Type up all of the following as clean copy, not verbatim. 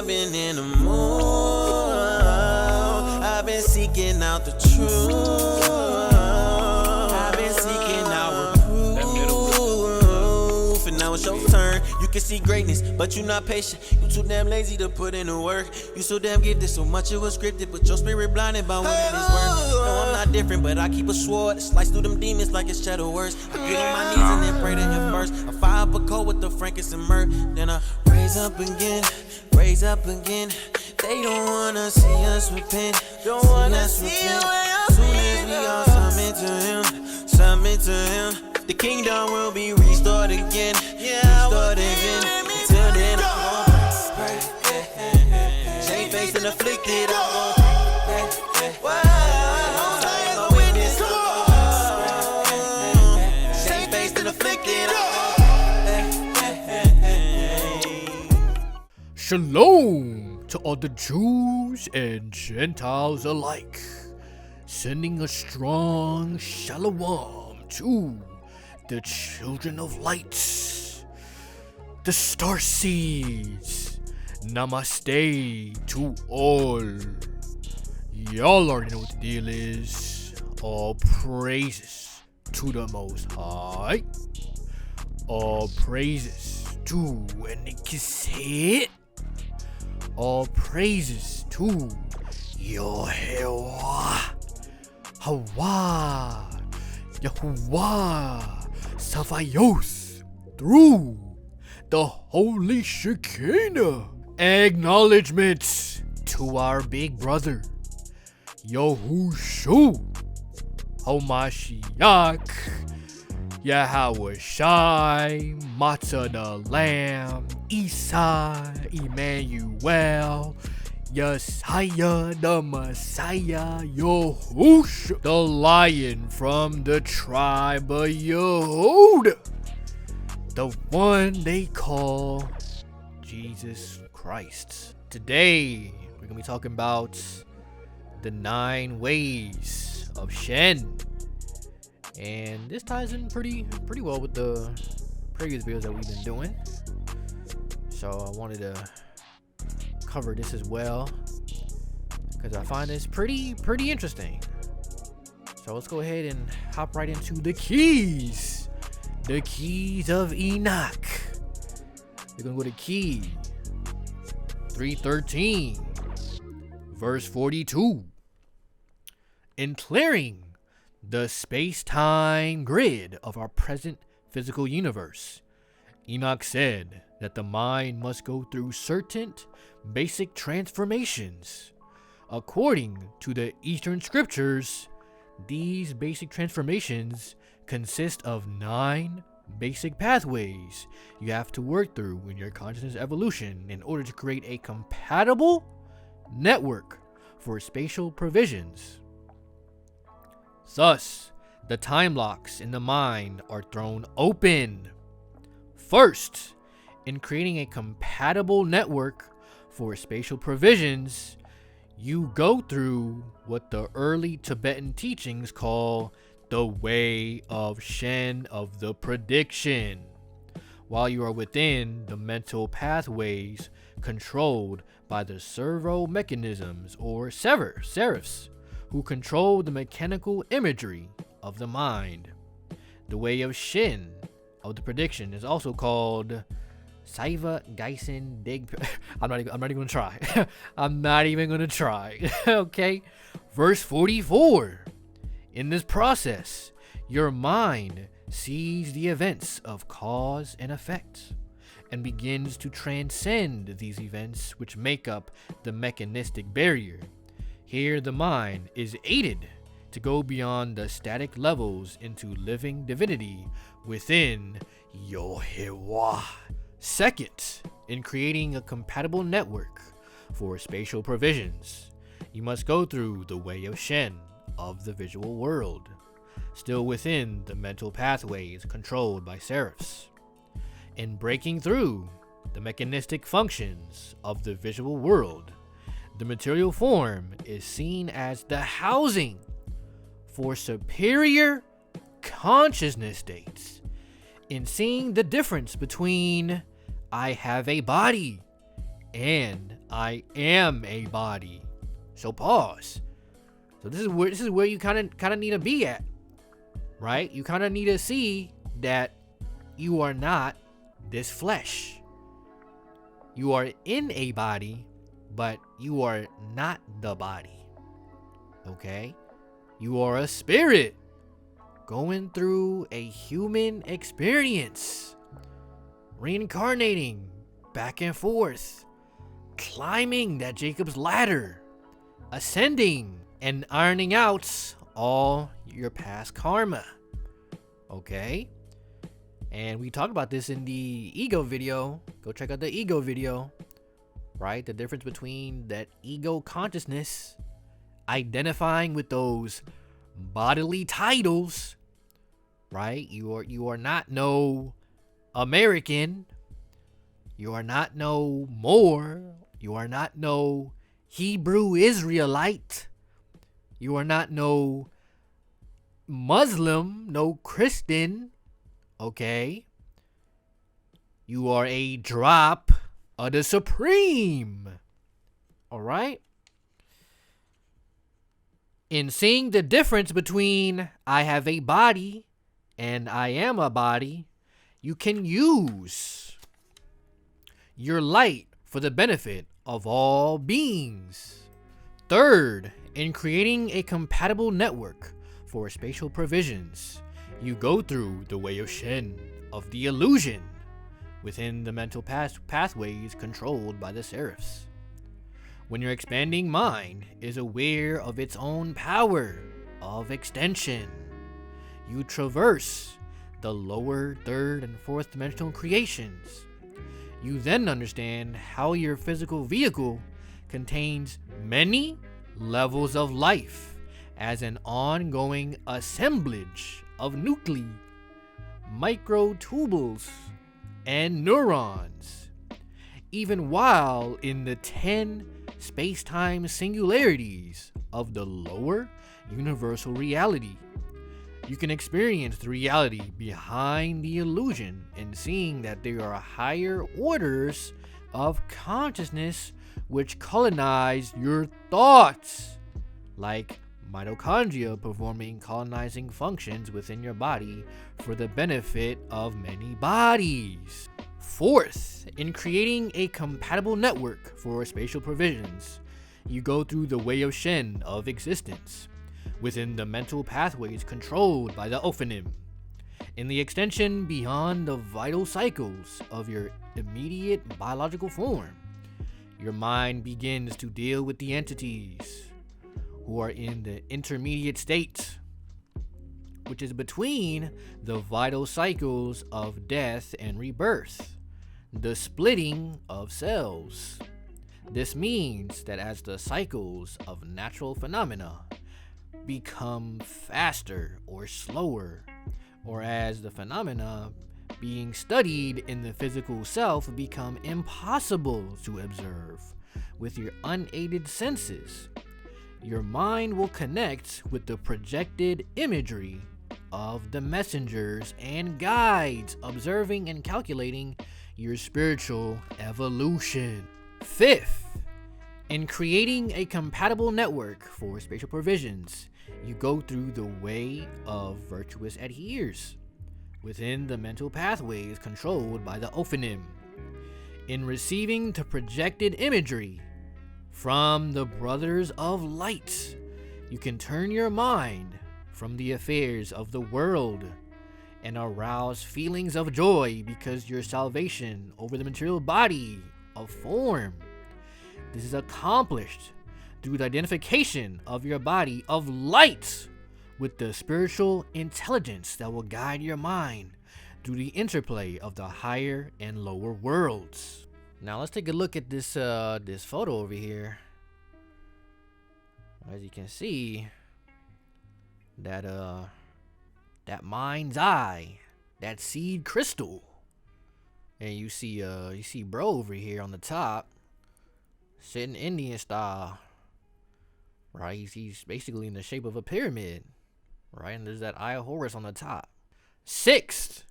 I've been in the mood. I've been seeking out the truth. I've been seeking out proof. And now it's your turn. You can see greatness, but you're not patient. You too damn lazy to put in the work. You so damn gifted, so much it was scripted, but your spirit blinded by when it is work. No, I'm not different, but I keep a sword. Slice through them demons like it's shadow words. I get on my knees and then pray to him first. I fire up a coat with the frankincense and myrrh. Then I raise up again, raise up again. They don't wanna see us repent. Don't wanna see us repent. Soon as we all submit to him, submit to him, the kingdom will be restored again. Restored again. Until then, I'm gon' pray. Shame faced and afflicted, I'm gon' pray. I'm a witness. Shame faced and afflicted, I'm Shalom to all the Jews and Gentiles alike, sending a strong shalom to the children of light, the star seeds. Namaste to all. Y'all already know what the deal is. All praises to the Most High. All praises to 𝐁𝐸𝐿𝐤. All praises to 𝐻𝐸𝐤𝐬. Yahuwah Sabaoth through the Holy Shekinah. Acknowledgements to our big brother Yahushua HaMashiach Yahushai, Matzah the Lamb, Isa, Emmanuel, Yesiah the Messiah, Yahushua, the Lion from the tribe of Yehuda, the one they call Jesus Christ. Today, we're going to be talking about the 9 ways of Shen. And this ties in pretty well with the previous videos that we've been doing. So I wanted to cover this as well, because I find this pretty interesting. So let's go ahead and hop right into the keys. The keys of Enoch. We're gonna go to key 313, verse 42. In clearing the space-time grid of our present physical universe, Enoch said that the mind must go through certain basic transformations. According to the Eastern scriptures, these basic transformations consist of 9 basic pathways you have to work through in your consciousness evolution in order to create a compatible network for spatial provisions. Thus, the time locks in the mind are thrown open. First, in creating a compatible network for spatial provisions, you go through what the early Tibetan teachings call the Way of Shen of the prediction. While you are within the mental pathways controlled by the servo mechanisms or seraphs, who control the mechanical imagery of the mind. The Way of Shen of the prediction is also called 𝐯𝐢𝐝𝐻𝐸𝐿𝐤. I'm not even gonna try. I'm not even gonna try. Okay. Verse 44. In this process, your mind sees the events of cause and effect and begins to transcend these events which make up the mechanistic barrier. Here the mind is aided to go beyond the static levels into living divinity within 𝐻𝐸𝐤𝐬. Second, in creating a compatible network for spatial provisions, you must go through the Way of Shen of the visual world, still within the mental pathways controlled by seraphs. In breaking through the mechanistic functions of the visual world, the material form is seen as the housing for superior consciousness states. In seeing the difference between I have a body and I am a body. So pause. So this is where you kind of need to be at, right? You kind of need to see that you are not this flesh. You are in a body, but you are not the body. Okay? You are a spirit going through a human experience, reincarnating back and forth, climbing that Jacob's ladder, ascending and ironing out all your past karma. Okay? And we talked about this in the ego video. Go check out the ego video, right? The difference between that ego consciousness identifying with those bodily titles, right? You are not no American. You are not no Moor. You are not no Hebrew Israelite. You are not no Muslim, no Christian. Okay? You are a drop of the Supreme. Alright? In seeing the difference between I have a body and I am a body, you can use your light for the benefit of all beings. Third, in creating a compatible network for spatial provisions, you go through the way of Shen, of the illusion, within the mental pathways controlled by the seraphs. When your expanding mind is aware of its own power of extension, you traverse the lower third and fourth dimensional creations. You then understand how your physical vehicle contains many levels of life as an ongoing assemblage of nuclei, microtubules, and neurons, even while in the 10 space-time singularities of the lower universal reality. You can experience the reality behind the illusion and seeing that there are higher orders of consciousness which colonize your thoughts, like mitochondria performing colonizing functions within your body for the benefit of many bodies. Fourth, in creating a compatible network for spatial provisions, you go through the way of Shen of existence, within the mental pathways controlled by the Ophanim. In the extension beyond the vital cycles of your immediate biological form, your mind begins to deal with the entities who are in the intermediate state, which is between the vital cycles of death and rebirth, the splitting of cells. This means that as the cycles of natural phenomena become faster or slower, or as the phenomena being studied in the physical self become impossible to observe with your unaided senses, your mind will connect with the projected imagery of the messengers and guides observing and calculating your spiritual evolution. Fifth, in creating a compatible network for spatial provisions, you go through the way of virtuous adheres within the mental pathways controlled by the Ophanim. In receiving the projected imagery from the Brothers of Light, you can turn your mind from the affairs of the world and arouse feelings of joy because your salvation over the material body of form. This is accomplished through the identification of your body of light with the spiritual intelligence that will guide your mind through the interplay of the higher and lower worlds. Now let's take a look at this this photo over here. As you can see, that that mind's eye, that seed crystal, and you see bro over here on the top, sitting Indian style, right? He's basically in the shape of a pyramid, right? And there's that eye of Horus on the top. Sixth,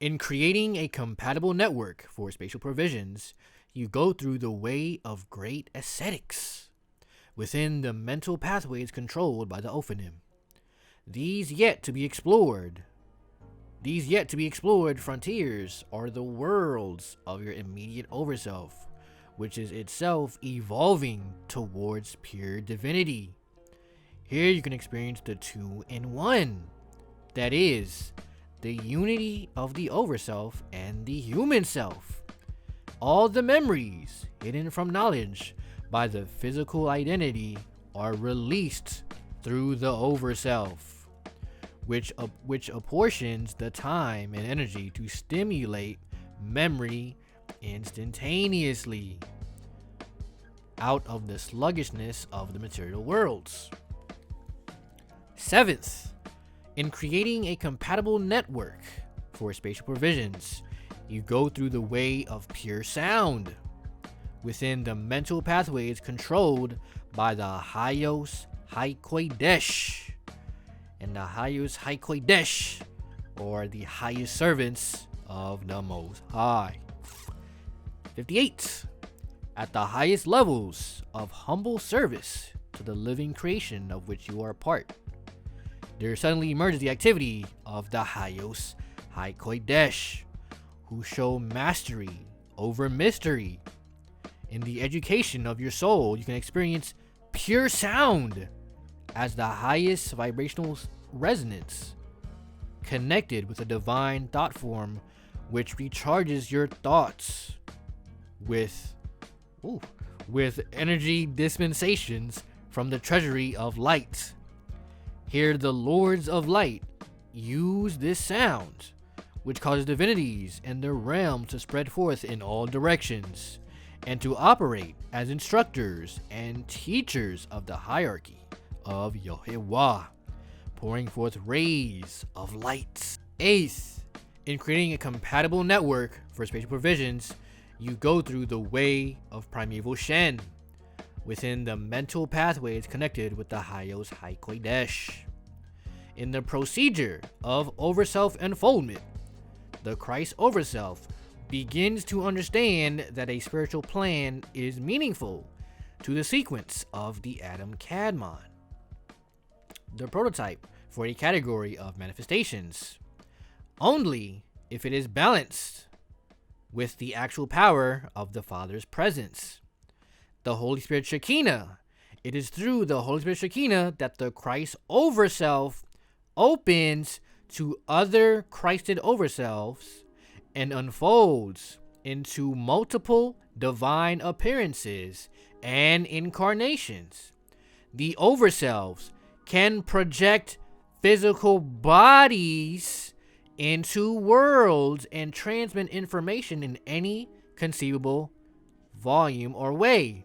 in creating a compatible network for spatial provisions, you go through the way of great ascetics within the mental pathways controlled by the Ophanim. These yet to be explored frontiers are the worlds of your immediate overself, which is itself evolving towards pure divinity. Here you can experience the 2-in-1, that is, the unity of the overself and the human self. All the memories hidden from knowledge by the physical identity are released through the overself, which apportions the time and energy to stimulate memory instantaneously out of the sluggishness of the material worlds. 7th, in creating a compatible network for spatial provisions, you go through the way of pure sound within the mental pathways controlled by the 𝐯𝐢𝐲𝐬𝐿 and the 𝐯𝐢𝐲𝐬𝐿, or the highest servants of the Most High. 58. At the highest levels of humble service to the living creation of which you are a part, there suddenly emerges the activity of the 𝐯𝐢𝐲𝐬𝐿, who show mastery over mystery. In the education of your soul, you can experience pure sound as the highest vibrational resonance, connected with a divine thought form which recharges your thoughts with energy dispensations from the treasury of light. Here the Lords of Light use this sound, which causes divinities and their realm to spread forth in all directions, and to operate as instructors and teachers of the hierarchy of Yehovah, pouring forth rays of light. 8th, in creating a compatible network for spatial provisions, you go through the way of primeval Shen within the mental pathways connected with the 𝐯𝐢𝐲𝐬𝐿. In the procedure of overself unfoldment, the Christ overself begins to understand that a spiritual plan is meaningful to the sequence of the Adam Kadmon, the prototype for a category of manifestations, only if it is balanced with the actual power of the Father's presence. The Holy Spirit Shekinah. It is through the Holy Spirit Shekinah that the Christ overself opens to other Christed overselves and unfolds into multiple divine appearances and incarnations. The overselves can project physical bodies into worlds and transmit information in any conceivable volume or way.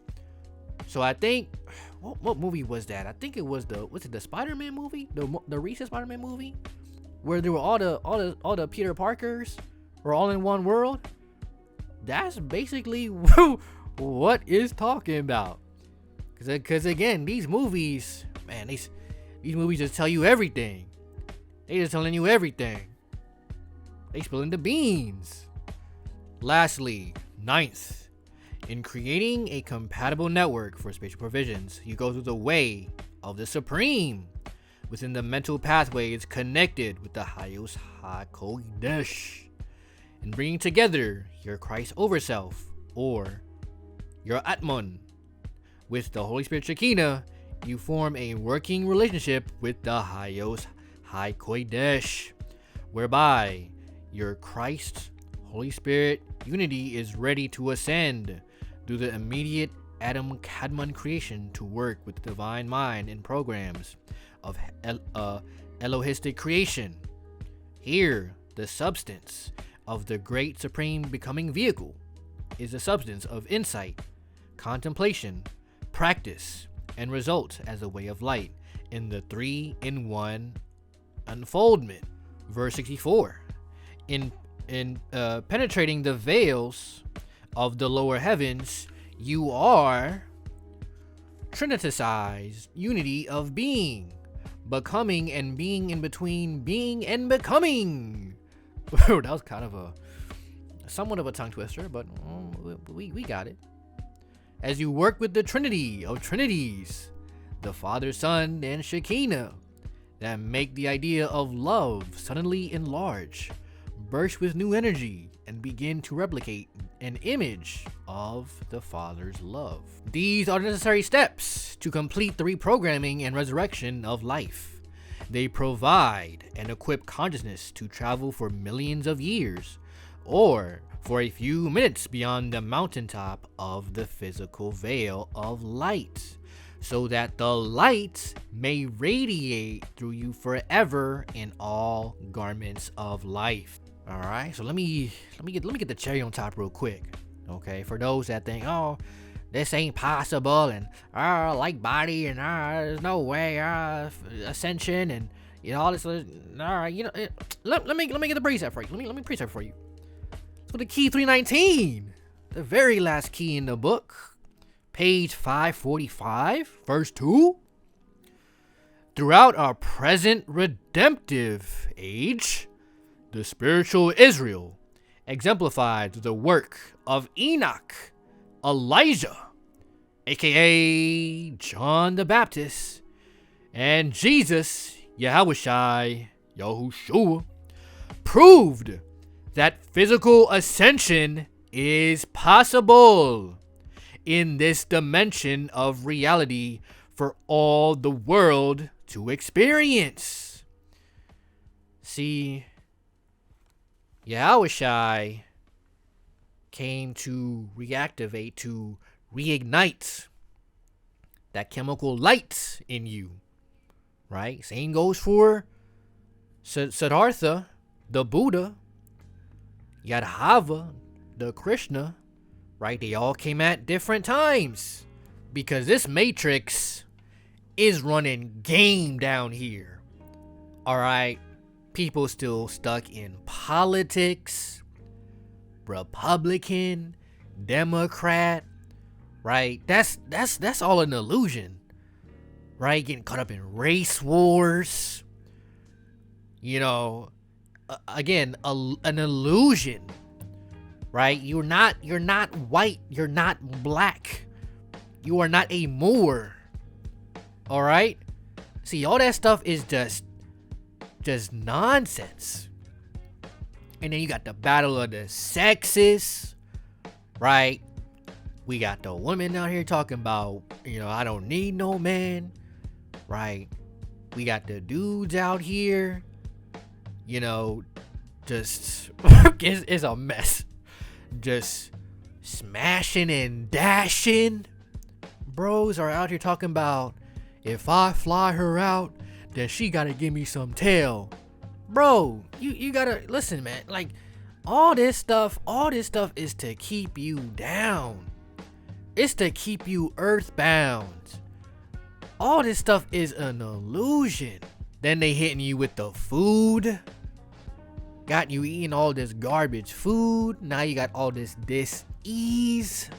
So I think, what movie was that? I think it was the Spider-Man movie, the recent Spider-Man movie, where there were all the Peter Parkers were all in one world. That's basically what it's talking about. Cause again, these movies, man, these movies just tell you everything. They just telling you everything. They spilling the beans. Lastly, 9th. In creating a compatible network for spatial provisions, you go through the way of the Supreme within the mental pathways connected with the 𝐯𝐢𝐲𝐬𝐿, and bringing together your Christ overself, or your Atman, with the Holy Spirit Shekinah. You form a working relationship with the 𝐯𝐢𝐲𝐬𝐿, whereby your Christ Holy Spirit unity is ready to ascend through the immediate Adam Kadmon creation to work with the divine mind and programs of Elohistic creation. Here, the substance of the great supreme becoming vehicle is the substance of insight, contemplation, practice, and result as a way of light in the 3-in-1 unfoldment. Verse 64. In penetrating the veils of the lower heavens, you are trinitized unity of being, becoming and being in between being and becoming. That was kind of Somewhat of a tongue twister, but we got it. As you work with the Trinity of Trinities, the Father, Son, and Shekinah, that make the idea of love suddenly enlarge, burst with new energy, and begin to replicate an image of the Father's love. These are the necessary steps to complete the reprogramming and resurrection of life. They provide and equip consciousness to travel for millions of years, or for a few minutes beyond the mountaintop of the physical veil of light, so that the light may radiate through you forever in all garments of life. All right, so let me get the cherry on top real quick. Okay, for those that think, oh, this ain't possible, and like body, and there's no way, ascension, and all this. All right, let me get the preset for you. Let me preset for you. So the key 319, the very last key in the book, page 545, verse 2. Throughout our present redemptive age, the spiritual Israel exemplified the work of Enoch, Elijah, aka John the Baptist, and Jesus, 𝐻𝐸𝐻𝐸, proved that physical ascension is possible in this dimension of reality for all the world to experience. See, 𝐻𝐸 came to reactivate, to reignite that chemical light in you, right? Same goes for Siddhartha, the Buddha, Yadhava, the Krishna, right? They all came at different times because this matrix is running game down here. All right, people still stuck in politics, Republican, Democrat, right? That's all an illusion, right? Getting caught up in race wars, again, an illusion, right? You're not white, you're not black, you are not a Moor. All right, see, all that stuff is just nonsense. And then you got the battle of the sexes, right? We got the women out here talking about, I don't need no man, right? We got the dudes out here, just it's a mess, just smashing and dashing. Bros are out here talking about, if I fly her out, then she gotta give me some tail. Bro, you gotta listen, man. Like, all this stuff is to keep you down. It's to keep you earthbound. All this stuff is an illusion. Then they hitting you with the food. Got you eating all this garbage food. Now you got all this dis-ease.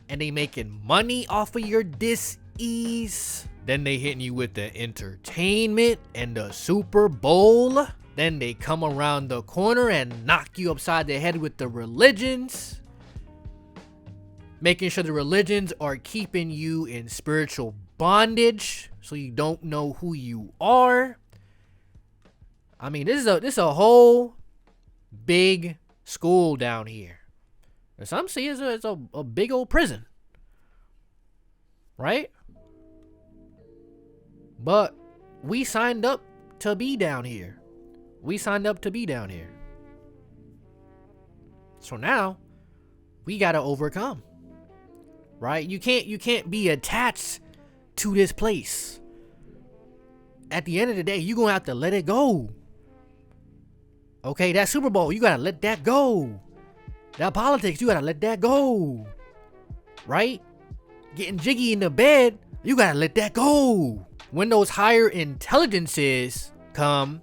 And they making money off of your dis-ease. Then they hitting you with the entertainment and the Super Bowl. Then they come around the corner and knock you upside the head with the religions. Making sure the religions are keeping you in spiritual bondage so you don't know who you are. I mean, this is a whole big school down here. And some see it's a big old prison. Right? But we signed up to be down here. So now we gotta overcome. Right? You can't be attached to this place. At the end of the day, you're gonna have to let it go. Okay, that Super Bowl, you gotta let that go. That politics, you gotta let that go. Right? Getting jiggy in the bed, you gotta let that go. When those higher intelligences come,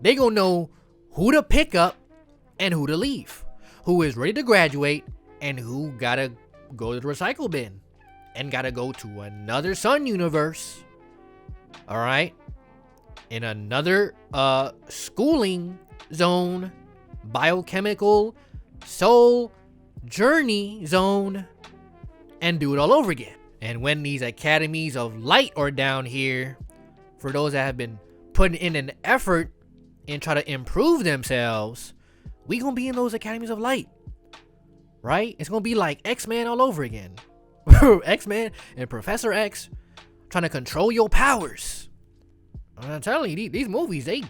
they gonna know who to pick up and who to leave, who is ready to graduate and who gotta go to the recycle bin and gotta go to another sun universe. All right, in another schooling zone, biochemical soul journey zone and do it all over again. And when these academies of light are down here, for those that have been putting in an effort and try to improve themselves, we gonna be in those academies of light, right? It's gonna be like X-Men all over again. X-Men and Professor X trying to control your powers. I'm telling you, these movies, they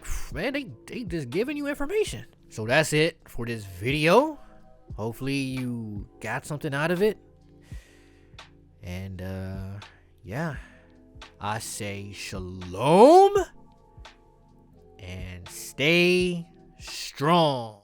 just giving you information. So that's it for this video. Hopefully you got something out of it. And yeah, I say shalom and stay strong.